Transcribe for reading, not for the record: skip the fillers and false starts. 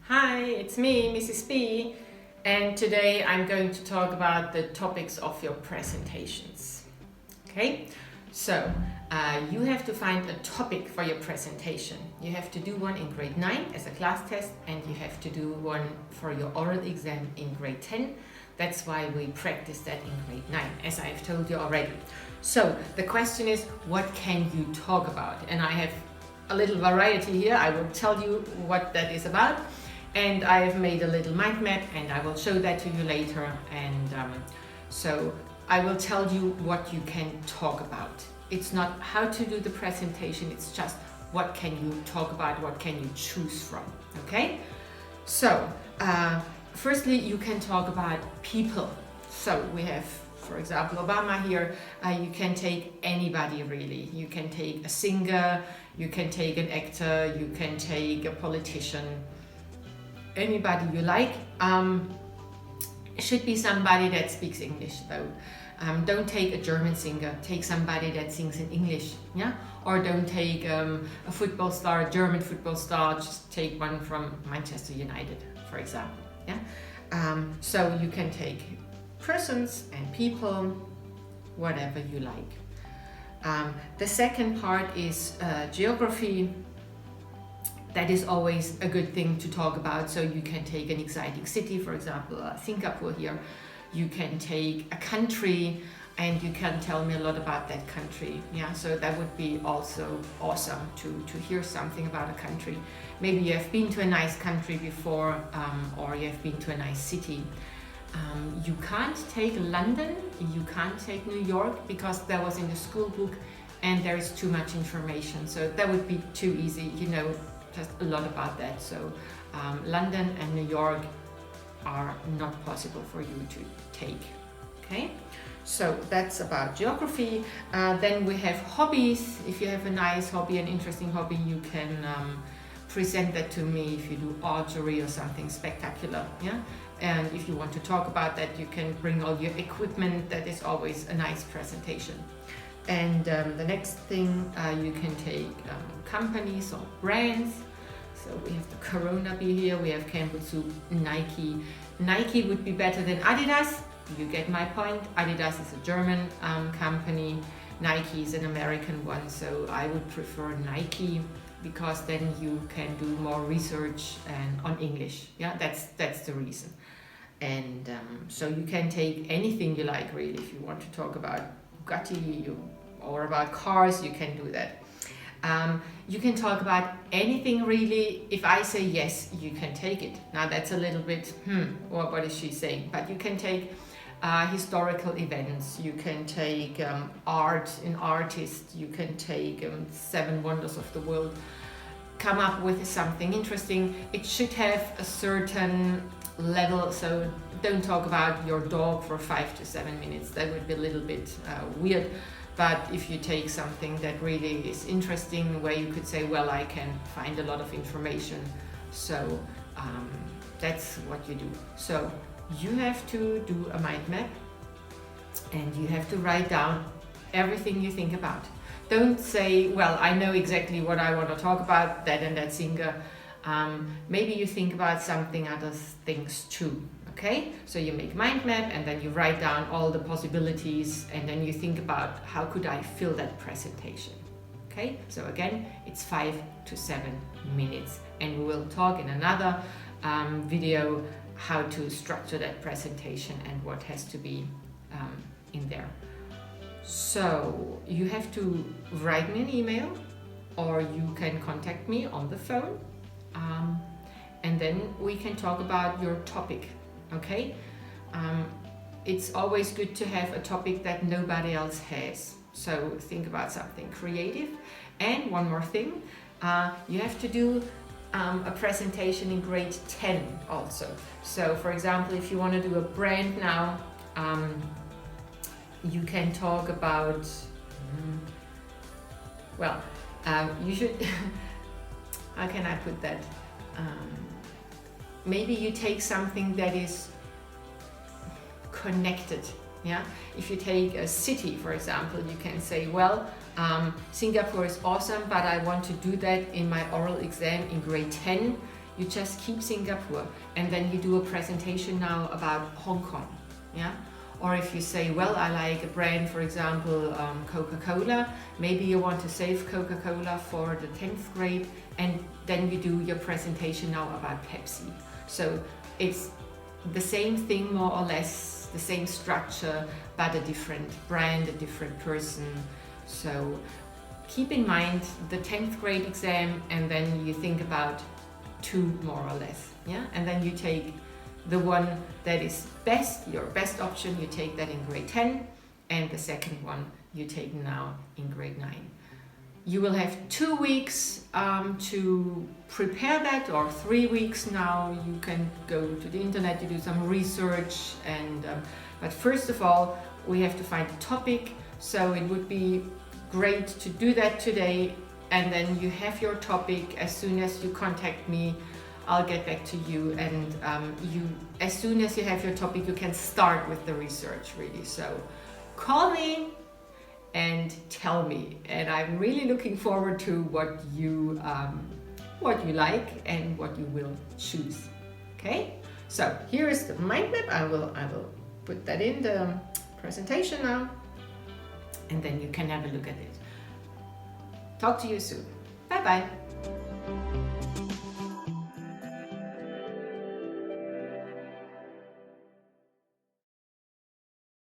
Hi, it's me, Mrs. B, and today I'm going to talk about the topics of your presentations. Okay, so you have to find a topic for your presentation. You have to do one in grade 9 as a class test, and you have to do one for your oral exam in grade 10. That's why we practice that in grade 9, as I have told you already. So the question is, what can you talk about? And I have a little variety here. I will tell you what that is about. And I've made a little mind map and I will show that to you later. And so I will tell you what you can talk about. It's not how to do the presentation, it's just what can you talk about, what can you choose from, okay? So, firstly, you can talk about people. So we have, for example, Obama here. You can take anybody really. You can take a singer, you can take an actor, you can take a politician, anybody you like. Should be somebody that speaks English though. Don't take a German singer, take somebody that sings in English, yeah? Or don't take a football star, a German football star, just take one from Manchester United, for example, yeah? So you can take persons and people, whatever you like. The second part is geography. That is always a good thing to talk about. So you can take an exciting city, for example, Singapore here. You can take a country and you can tell me a lot about that country. Yeah, so that would be also awesome to hear something about a country. Maybe you have been to a nice country before, or you have been to a nice city. You can't take London, you can't take New York, because that was in the school book and there is too much information. So that would be too easy, you know, just a lot about that. So London and New York are not possible for you to take. Okay, so that's about geography. Then we have hobbies. If you have a nice hobby, an interesting hobby, you can present that to me. If you do archery or something spectacular, yeah. And if you want to talk about that, you can bring all your equipment. That is always a nice presentation. And the next thing, you can take companies or brands. So we have the Corona beer here, we have Campbell Soup, Nike. Nike would be better than Adidas, you get my point. Adidas is a German company, Nike is an American one, so I would prefer Nike, because then you can do more research and on English. Yeah, that's the reason. And so you can take anything you like really. If you want to talk about Bugatti or about cars, you can do that. You can talk about anything really. If I say yes, you can take it. Now that's a little bit, what is she saying? But you can take historical events, you can take art, an artist, you can take 7 wonders of the world. Come up with something interesting. It should have a certain level, so don't talk about your dog for 5 to 7 minutes. That would be a little bit weird. But if you take something that really is interesting, where you could say, well, I can find a lot of information. So that's what you do. So you have to do a mind map and you have to write down everything you think about. Don't say, well, I know exactly what I want to talk about, that and that singer. Maybe you think about something, other things too. Okay, so you make mind map and then you write down all the possibilities and then you think about how could I fill that presentation. Okay, so again, it's 5 to 7 minutes, and we will talk in another video how to structure that presentation and what has to be in there. So you have to write me an email or you can contact me on the phone, and then we can talk about your topic. Okay, it's always good to have a topic that nobody else has. So think about something creative. And one more thing, you have to do a presentation in grade 10 also. So for example, if you want to do a brand now, you can talk about, well, you should, how can I put that? Maybe you take something that is connected, yeah? If you take a city, for example, you can say, well, Singapore is awesome, but I want to do that in my oral exam in grade 10. you just keep Singapore and then you do a presentation now about Hong Kong. Yeah? Or if you say, well, I like a brand, for example, Coca-Cola, maybe you want to save Coca-Cola for the 10th grade, and then you do your presentation now about Pepsi. So it's the same thing, more or less, the same structure, but a different brand, a different person. So keep in mind the 10th grade exam, and then you think about 2 more or less, yeah? And then you take the one that is best, your best option, you take that in grade 10, and the second one you take now in grade 9. You will have 2 weeks to prepare that, or 3 weeks now. You can go to the internet to do some research, and but first of all, we have to find a topic. So it would be great to do that today, and then you have your topic. As soon as you contact me, I'll get back to you, and as soon as you have your topic, you can start with the research, really. So call me and tell me, and I'm really looking forward to what you like and what you will choose. Okay, so here is the mind map. I will put that in the presentation now, and then you can have a look at it. Talk to you soon. Bye bye.